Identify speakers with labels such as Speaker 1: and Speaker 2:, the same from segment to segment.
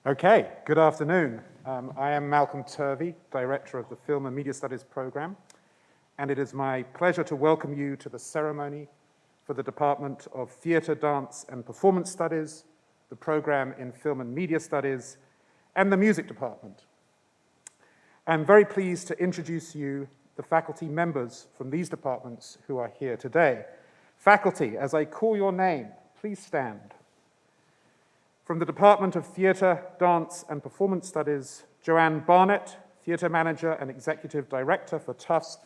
Speaker 1: Okay, good afternoon. I am Malcolm Turvey, Director of the Film and Media Studies program, and it is my pleasure to welcome you to the ceremony for the Department of Theatre, Dance and Performance Studies, the program in Film and Media Studies, and the Music Department. I'm very pleased to introduce you the faculty members from these departments who are here today. Faculty, as I call your name, please stand. From the Department of Theatre, Dance and Performance Studies, Joanne Barnett, Theatre Manager and Executive Director for Tufts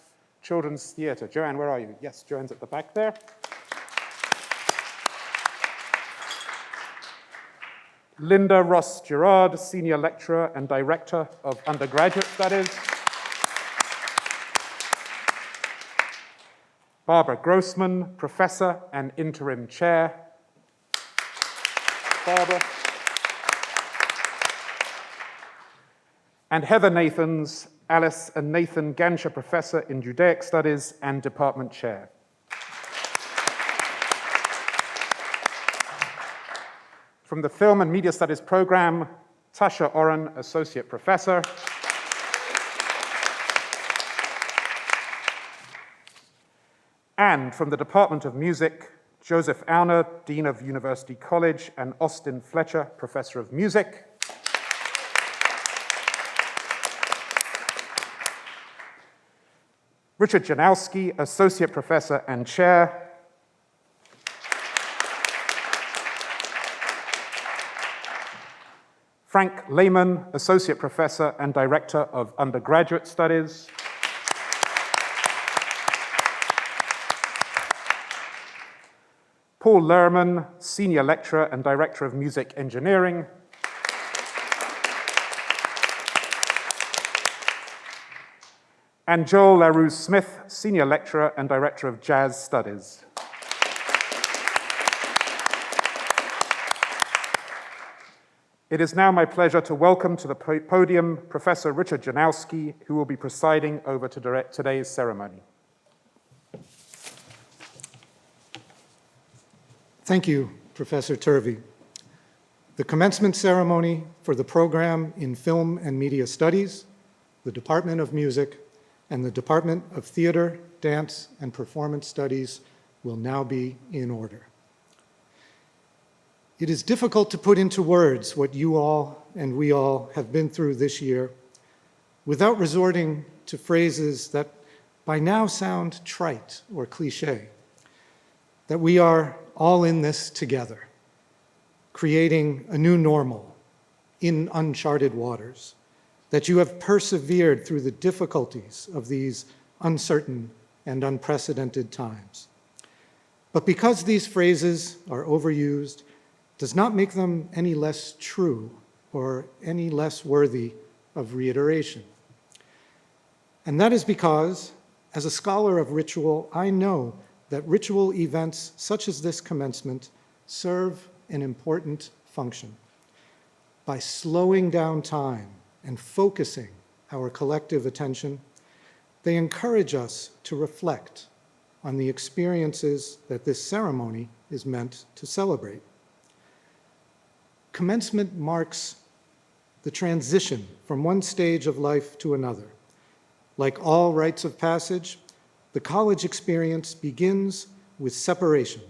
Speaker 1: Children's Theatre. Joanne, where are you? Yes, Joanne's at the back there. Linda Ross Gerard, Senior Lecturer and Director of Undergraduate Studies. Barbara Grossman, Professor and Interim Chair. Barbara. And Heather Nathans, Alice and Nathan Ganscher Professor in Judaic Studies and Department Chair. From the Film and Media Studies program, Tasha Oren, Associate Professor. And from the Department of Music, Joseph Auner, Dean of University College, and Austin Fletcher, Professor of Music. Richard Janowski, Associate Professor and Chair. Frank Lehman, Associate Professor and Director of Undergraduate Studies. Paul Lerman, Senior Lecturer and Director of Music Engineering. And Joel LaRue Smith, Senior Lecturer and Director of Jazz Studies. It is now my pleasure to welcome to the podium Professor Richard Janowski, who will be presiding over today's ceremony.
Speaker 2: Thank you, Professor Turvey. The commencement ceremony for the program in Film and Media Studies, the Department of Music, and the Department of Theater, Dance, and Performance Studies will now be in order. It is difficult to put into words what you all and we all have been through this year without resorting to phrases that by now sound trite or cliche, that we are all in this together, creating a new normal in uncharted waters, that you have persevered through the difficulties of these uncertain and unprecedented times. But because these phrases are overused, does not make them any less true or any less worthy of reiteration. And that is because, as a scholar of ritual, I know that ritual events such as this commencement serve an important function. By slowing down time and focusing our collective attention, they encourage us to reflect on the experiences that this ceremony is meant to celebrate. Commencement marks the transition from one stage of life to another. Like all rites of passage, the college experience begins with separation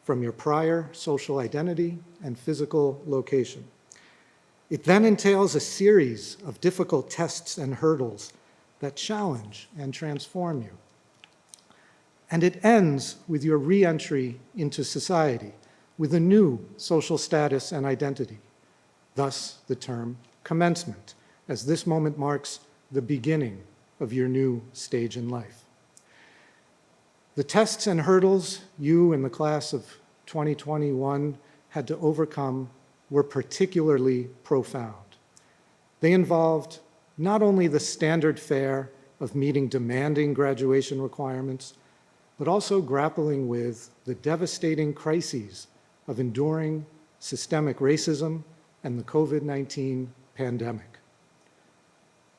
Speaker 2: from your prior social identity and physical location. It then entails a series of difficult tests and hurdles that challenge and transform you. And it ends with your re-entry into society with a new social status and identity. Thus, the term commencement, as this moment marks the beginning of your new stage in life. The tests and hurdles you and the class of 2021 had to overcome were particularly profound. They involved not only the standard fare of meeting demanding graduation requirements, but also grappling with the devastating crises of enduring systemic racism and the COVID-19 pandemic.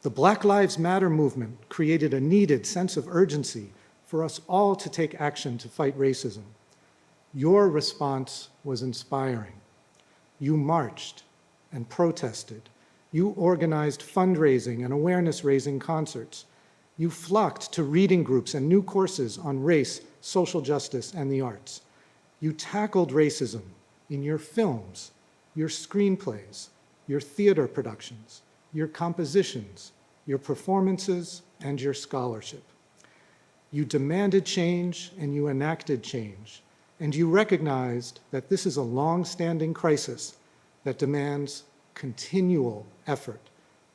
Speaker 2: The Black Lives Matter movement created a needed sense of urgency for us all to take action to fight racism. Your response was inspiring. You marched, and protested. You organized fundraising and awareness-raising concerts. You flocked to reading groups and new courses on race, social justice, and the arts. You tackled racism in your films, your screenplays, your theater productions, your compositions, your performances, and your scholarship. You demanded change and you enacted change, and you recognized that this is a long-standing crisis that demands continual effort,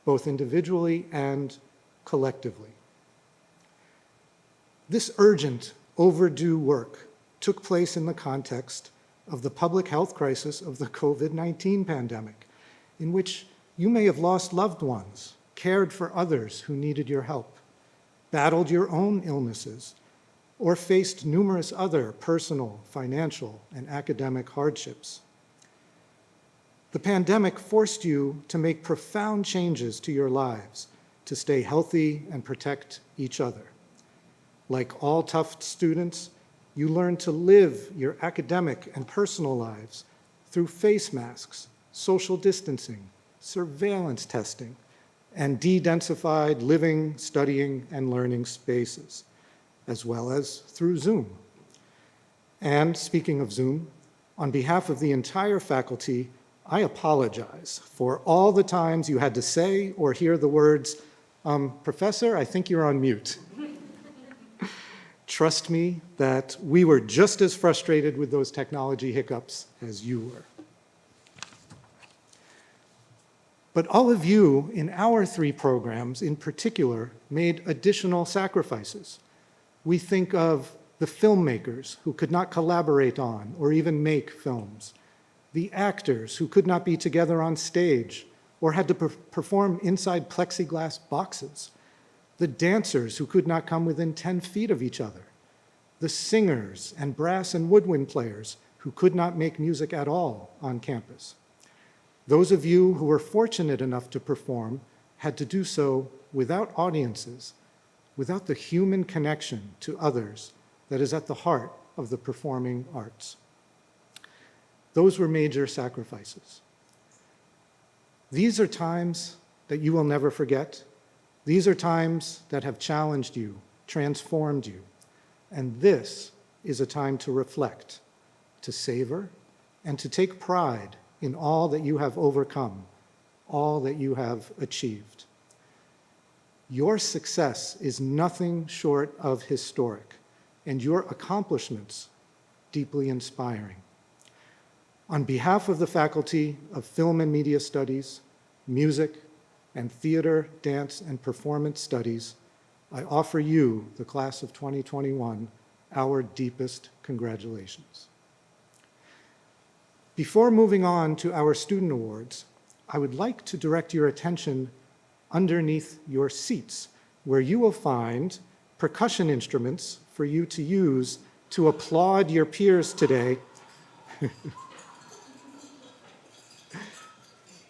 Speaker 2: both individually and collectively. This urgent, overdue work took place in the context of the public health crisis of the COVID-19 pandemic, in which you may have lost loved ones, cared for others who needed your help, battled your own illnesses, or faced numerous other personal, financial, and academic hardships. The pandemic forced you to make profound changes to your lives to stay healthy and protect each other. Like all Tufts students, you learned to live your academic and personal lives through face masks, social distancing, surveillance testing, and de-densified living, studying, and learning spaces, as well as through Zoom. And speaking of Zoom, on behalf of the entire faculty, I apologize for all the times you had to say or hear the words, "Professor, I think you're on mute." Trust me that we were just as frustrated with those technology hiccups as you were. But all of you in our 3 programs in particular made additional sacrifices. We think of the filmmakers who could not collaborate on or even make films, the actors who could not be together on stage or had to perform inside plexiglass boxes, the dancers who could not come within 10 feet of each other, the singers and brass and woodwind players who could not make music at all on campus. Those of you who were fortunate enough to perform had to do so without audiences, without the human connection to others that is at the heart of the performing arts. Those were major sacrifices. These are times that you will never forget. These are times that have challenged you, transformed you. And this is a time to reflect, to savor, and to take pride in all that you have overcome, all that you have achieved. Your success is nothing short of historic, and your accomplishments deeply inspiring. On behalf of the Faculty of Film and Media Studies, Music, and Theater, Dance, and Performance Studies, I offer you, the class of 2021, our deepest congratulations. Before moving on to our student awards, I would like to direct your attention underneath your seats, where you will find percussion instruments for you to use to applaud your peers today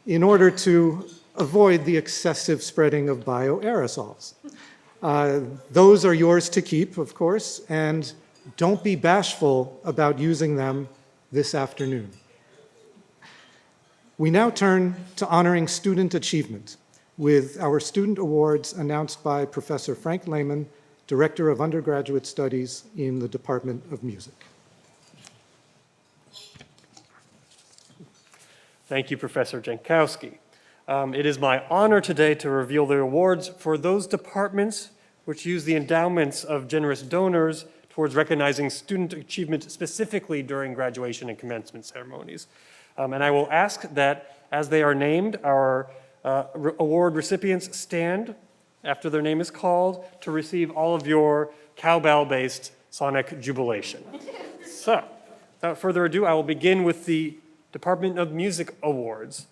Speaker 2: in order to avoid the excessive spreading of bioaerosols. Those are yours to keep, of course, and don't be bashful about using them this afternoon. We now turn to honoring student achievement with our student awards announced by Professor Frank Lehman, Director of Undergraduate Studies in the Department of Music.
Speaker 3: Thank you, Professor Jankowski. It is my honor today to reveal the awards for those departments which use the endowments of generous donors towards recognizing student achievement specifically during graduation and commencement ceremonies. And I will ask that as they are named, our award recipients stand after their name is called to receive all of your cowbell-based sonic jubilation. So, without further ado, I will begin with the Department of Music Awards.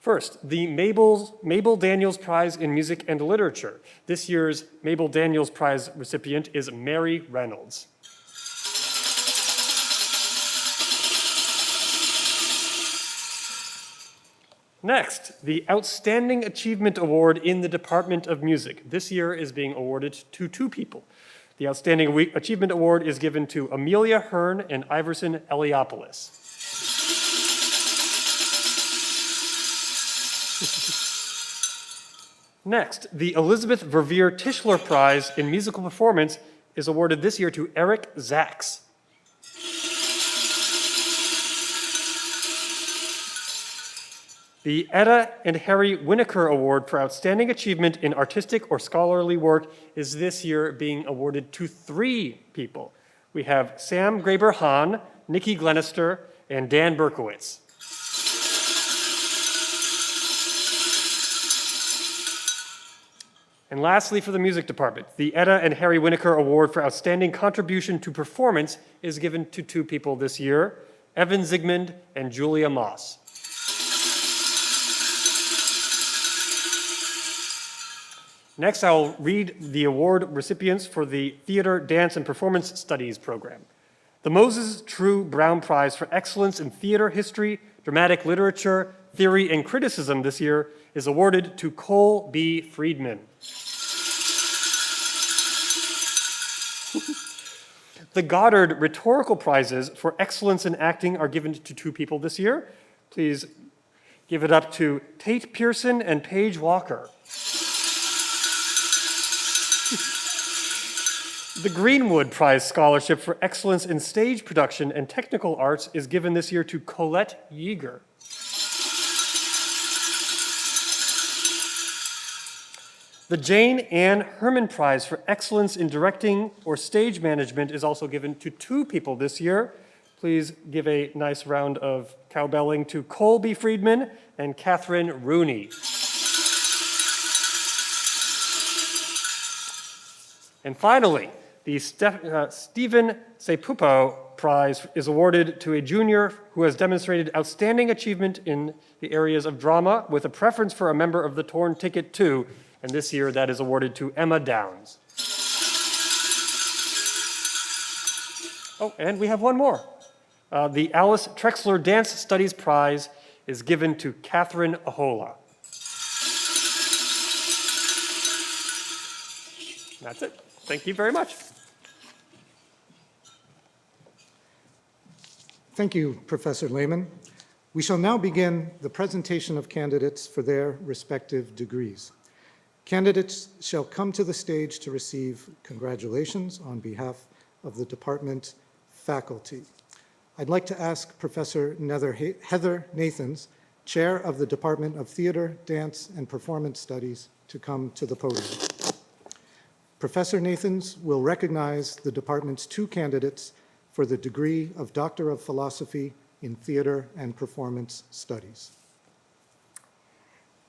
Speaker 3: First, the Mabel Daniels Prize in Music and Literature. This year's Mabel Daniels Prize recipient is Mary Reynolds. Next, the Outstanding Achievement Award in the Department of Music. This year is being awarded to 2 people. The Outstanding Achievement Award is given to Amelia Hearn and Iverson Eliopoulos. Next, the Elizabeth Verveer Tischler Prize in Musical Performance is awarded this year to Eric Zaks. The Etta and Harry Winokur Award for Outstanding Achievement in Artistic or Scholarly Work is this year being awarded to 3 people. We have Sam Graber-Hahn, Nikki Glenister, and Dan Berkowitz. And lastly, for the music department, the Etta and Harry Winokur Award for Outstanding Contribution to Performance is given to 2 people this year, Evan Zygmunt and Julia Moss. Next, I'll read the award recipients for the Theater, Dance, and Performance Studies program. The Moses True Brown Prize for Excellence in Theater History, Dramatic Literature, Theory, and Criticism this year is awarded to Cole B. Friedman. The Goddard Rhetorical Prizes for Excellence in Acting are given to 2 people this year. Please give it up to Tate Pearson and Paige Walker. The Greenwood Prize Scholarship for Excellence in Stage Production and Technical Arts is given this year to Colette Yeager. The Jane Ann Herman Prize for Excellence in Directing or Stage Management is also given to 2 people this year. Please give a nice round of cowbelling to Colby Friedman and Catherine Rooney. And finally, the Stephen Sepupo Prize is awarded to a junior who has demonstrated outstanding achievement in the areas of drama with a preference for a member of the Torn Ticket 2, and this year that is awarded to Emma Downs. Oh, and we have one more. The Alice Trexler Dance Studies Prize is given to Catherine Ahola. That's it. Thank you very much.
Speaker 2: Thank you, Professor Lehman. We shall now begin the presentation of candidates for their respective degrees. Candidates shall come to the stage to receive congratulations on behalf of the department faculty. I'd like to ask Professor Heather Nathans, Chair of the Department of Theater, Dance, and Performance Studies, to come to the podium. Professor Nathans will recognize the department's 2 candidates for the degree of Doctor of Philosophy in Theater and Performance Studies.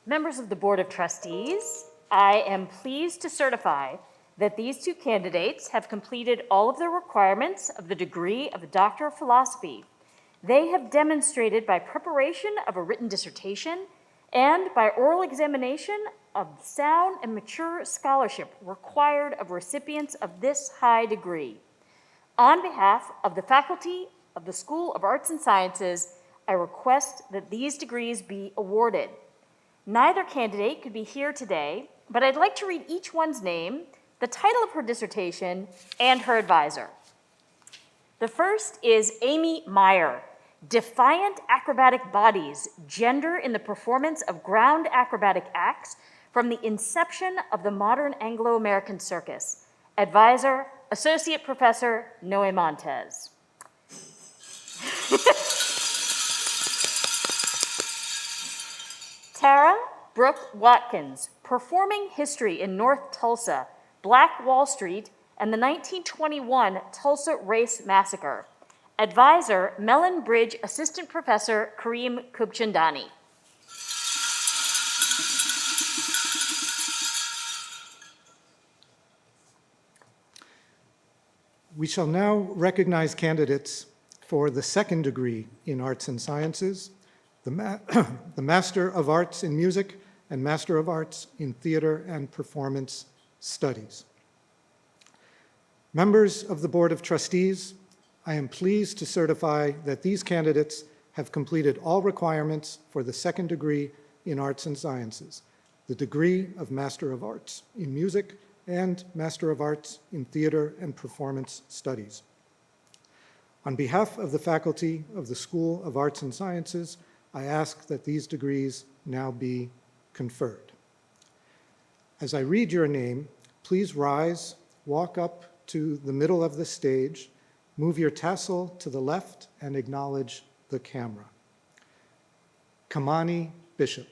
Speaker 4: Members of the Board of Trustees, I am pleased to certify that these 2 candidates have completed all of the requirements of the degree of Doctor of Philosophy. They have demonstrated by preparation of a written dissertation and by oral examination of sound and mature scholarship required of recipients of this high degree. On behalf of the faculty of the School of Arts and Sciences, I request that these degrees be awarded. Neither candidate could be here today, but I'd like to read each one's name, the title of her dissertation, and her advisor. The first is Amy Meyer, Defiant Acrobatic Bodies, Gender in the Performance of Ground Acrobatic Acts from the Inception of the Modern Anglo-American Circus. Advisor, Associate Professor Noe Montez. Tara Brooke Watkins, Performing History in North Tulsa, Black Wall Street, and the 1921 Tulsa Race Massacre. Advisor, Mellon Bridge Assistant Professor Kareem Kubchandani.
Speaker 2: We shall now recognize candidates for the 2nd degree in Arts and Sciences, the Master of Arts in Music and Master of Arts in Theater and Performance Studies. Members of the Board of Trustees, I am pleased to certify that these candidates have completed all requirements for the 2nd degree in Arts and Sciences, the degree of Master of Arts in Music and Master of Arts in Theater and Performance Studies. On behalf of the faculty of the School of Arts and Sciences, I ask that these degrees now be conferred. As I read your name, please rise, walk up to the middle of the stage, move your tassel to the left, and acknowledge the camera. Kamani Bishop.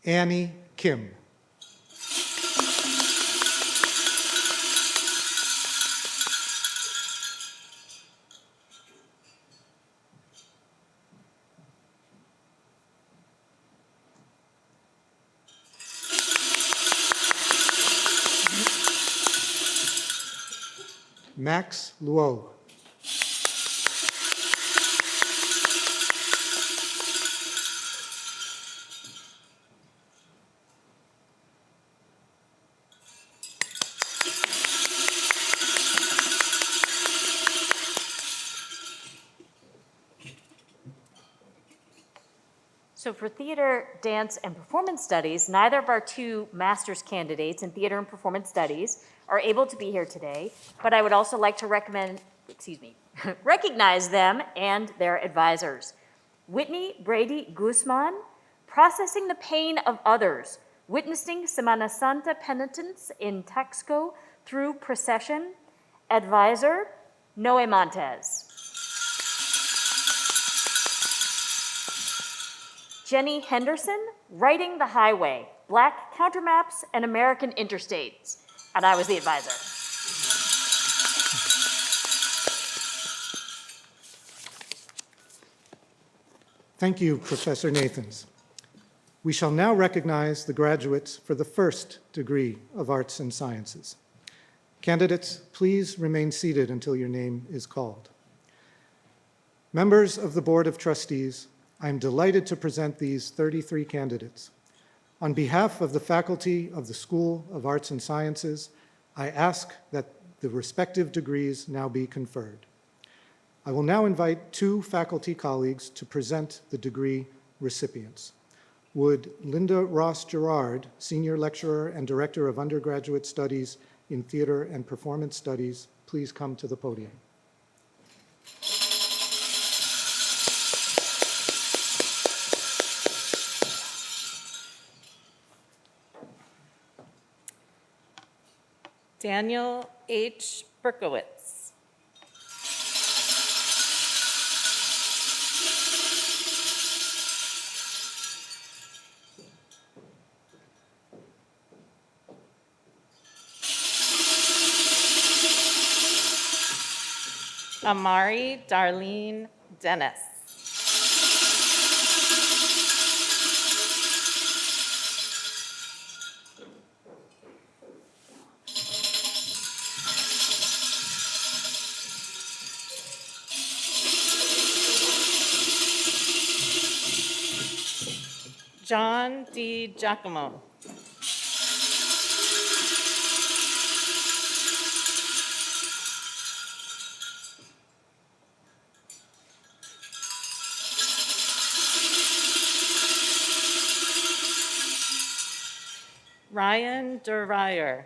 Speaker 2: Annie Kim. Max Luo.
Speaker 4: So for theater, dance, and performance studies, neither of our two master's candidates in theater and performance studies are able to be here today, but I would also like to recognize them and their advisors. Whitney Brady Guzman, processing the pain of others, witnessing Semana Santa penitence in Taxco through procession. Advisor, Noe Montez. Jenny Henderson, Writing the Highway, Black Countermaps and American Interstates. And I was the advisor.
Speaker 2: Thank you, Professor Nathans. We shall now recognize the graduates for the first degree of Arts and Sciences. Candidates, please remain seated until your name is called. Members of the Board of Trustees, I am delighted to present these 33 candidates. On behalf of the faculty of the School of Arts and Sciences, I ask that the respective degrees now be conferred. I will now invite two faculty colleagues to present the degree recipients. Would Linda Ross Gerard, Senior Lecturer and Director of Undergraduate Studies in Theater and Performance Studies, please come to the podium.
Speaker 5: Daniel H. Berkowitz. Amari Darlene Dennis. John D. Giacomo. Ryan Derryer.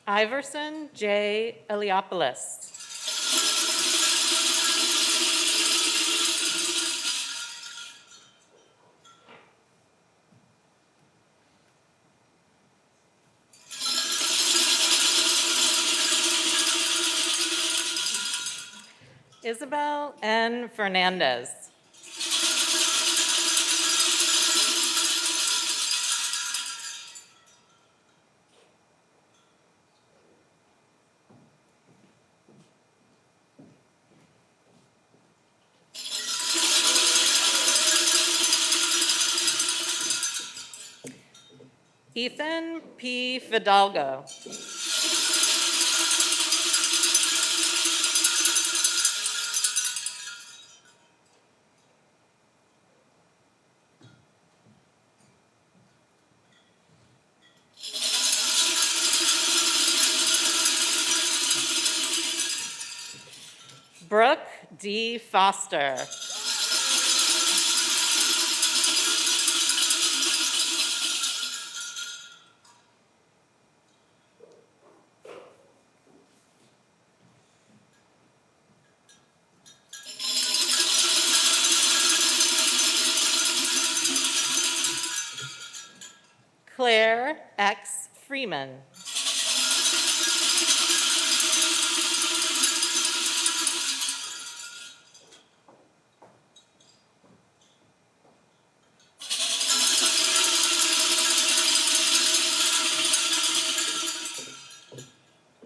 Speaker 5: Iverson J. Eliopoulos. Isabel N. Fernandez. Ethan P. Fidalgo. D. Foster. Claire X. Freeman.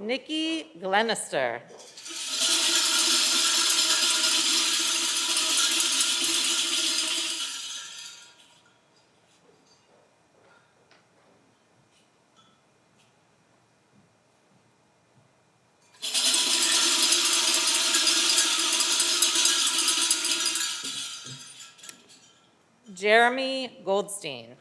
Speaker 5: Nikki Glenister. Jeremy Goldstein.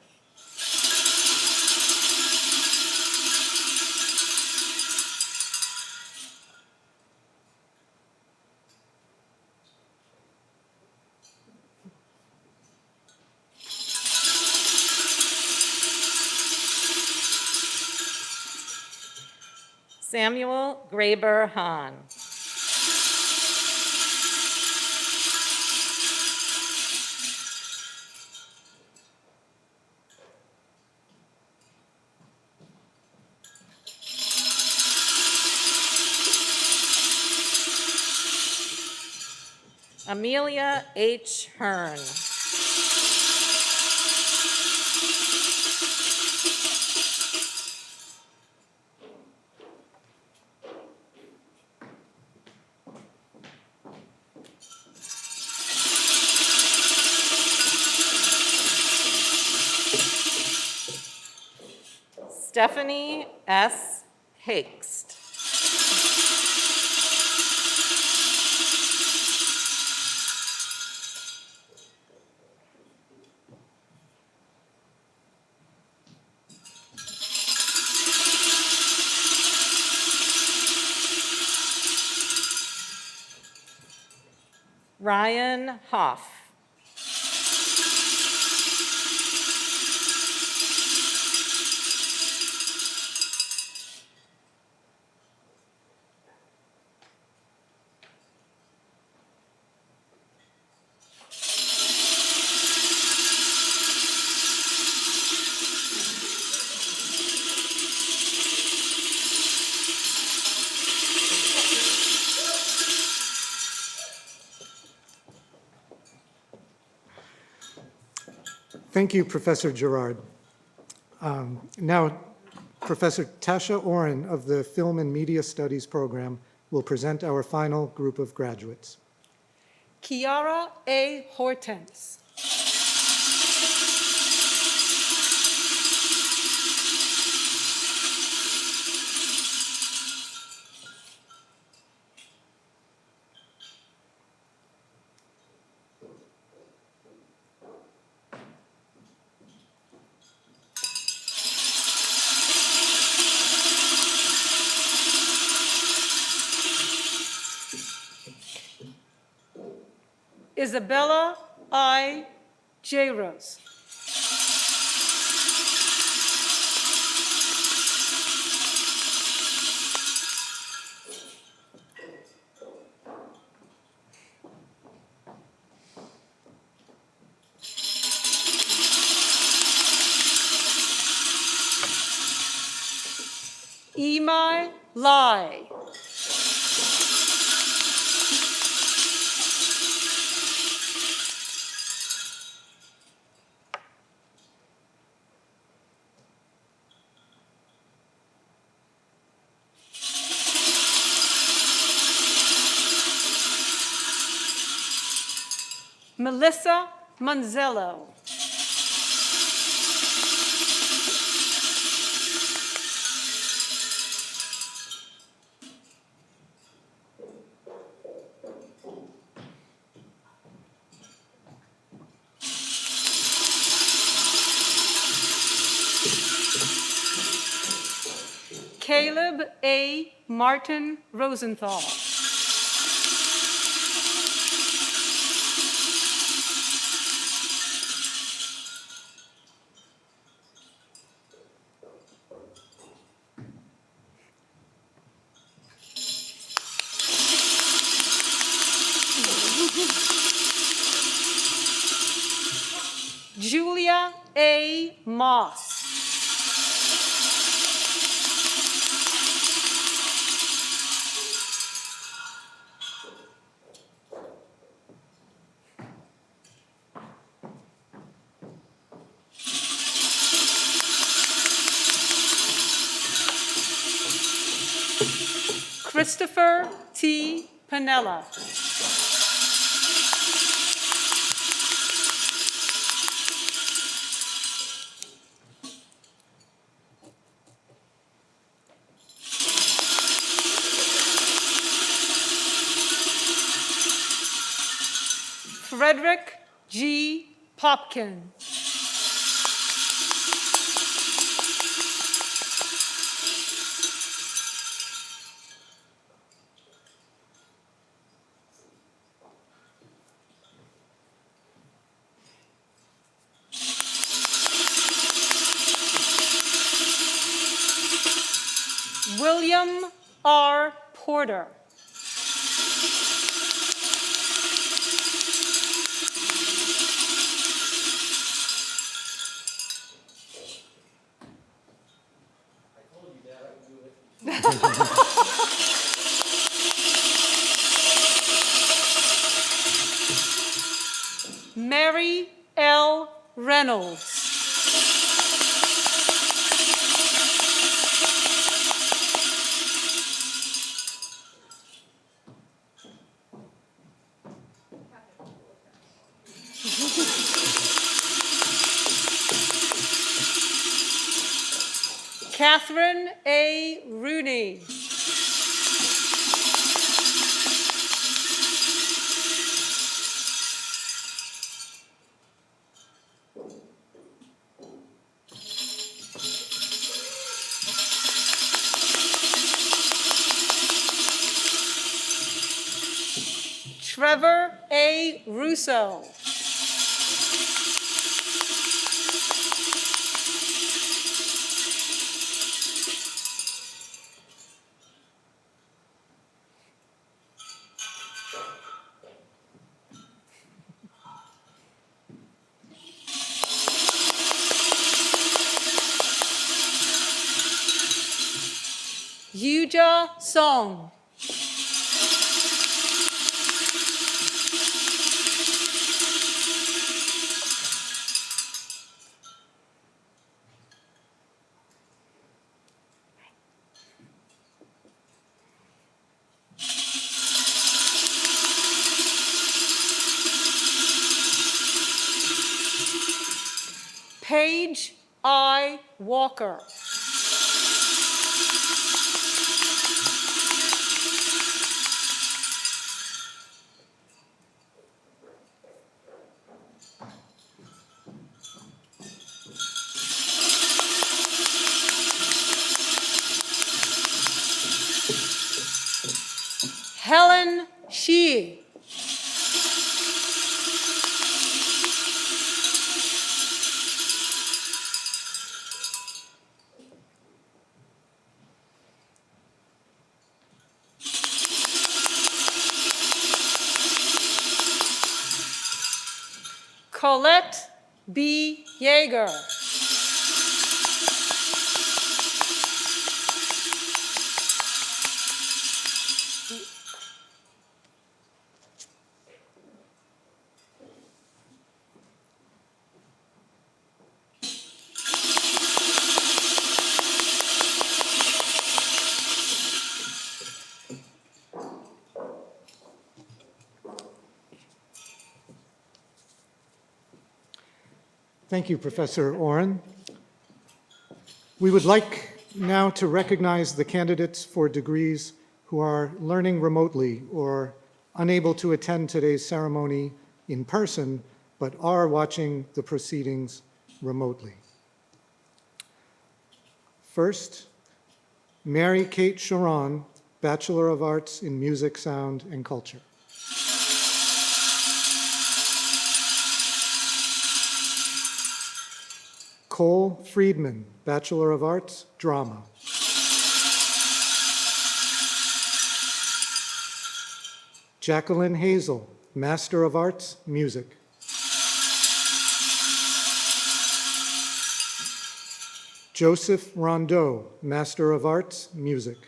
Speaker 5: Samuel Graber Hahn. Amelia H. Hearn. Stephanie S. Hakst. Ryan Hoff.
Speaker 2: Thank you, Professor Gerard. Now, Professor Tasha Oren of the Film and Media Studies program will present our final group of graduates.
Speaker 6: Kiara A. Hortense. Isabella I. J. Rose. Imai Lai. Melissa Manzello. Caleb A. Martin Rosenthal. Moss. Christopher T. Panella. Frederick G. Popkin. William R. Porter. Mary L. Reynolds. Catherine A. Rooney. Trevor A. Russo. Yuja Song. Paige I. Walker. Helen Shee. Colette B. Yeager.
Speaker 2: Thank you, Professor Oren. We would like now to recognize the candidates for degrees who are learning remotely or unable to attend today's ceremony in person, but are watching the proceedings remotely. First, Mary Kate Sharon, Bachelor of Arts in Music, Sound, and Culture. Cole Friedman, Bachelor of Arts, Drama. Jacqueline Hazel, Master of Arts, Music. Joseph Rondeau, Master of Arts, Music.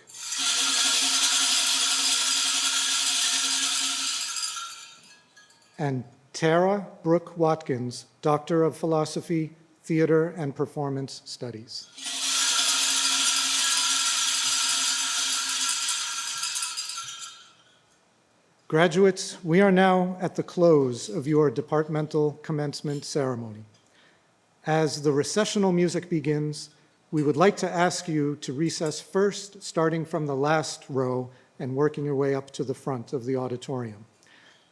Speaker 2: And Tara Brooke Watkins, Doctor of Philosophy, Theater and Performance Studies. Graduates, we are now at the close of your departmental commencement ceremony. As the recessional music begins, we would like to ask you to recess first, starting from the last row and working your way up to the front of the auditorium.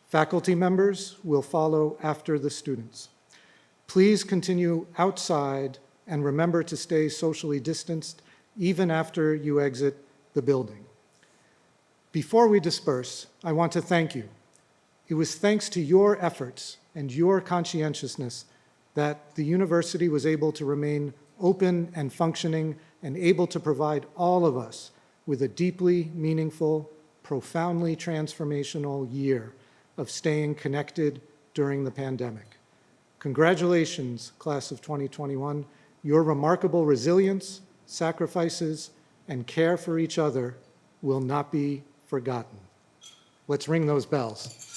Speaker 2: Faculty members will follow after the students. Please continue outside and remember to stay socially distanced even after you exit the building. Before we disperse, I want to thank you. It was thanks to your efforts and your conscientiousness that the university was able to remain open and functioning and able to provide all of us with a deeply meaningful, profoundly transformational year of staying connected during the pandemic. Congratulations, class of 2021. Your remarkable resilience, sacrifices, and care for each other will not be forgotten. Let's ring those bells.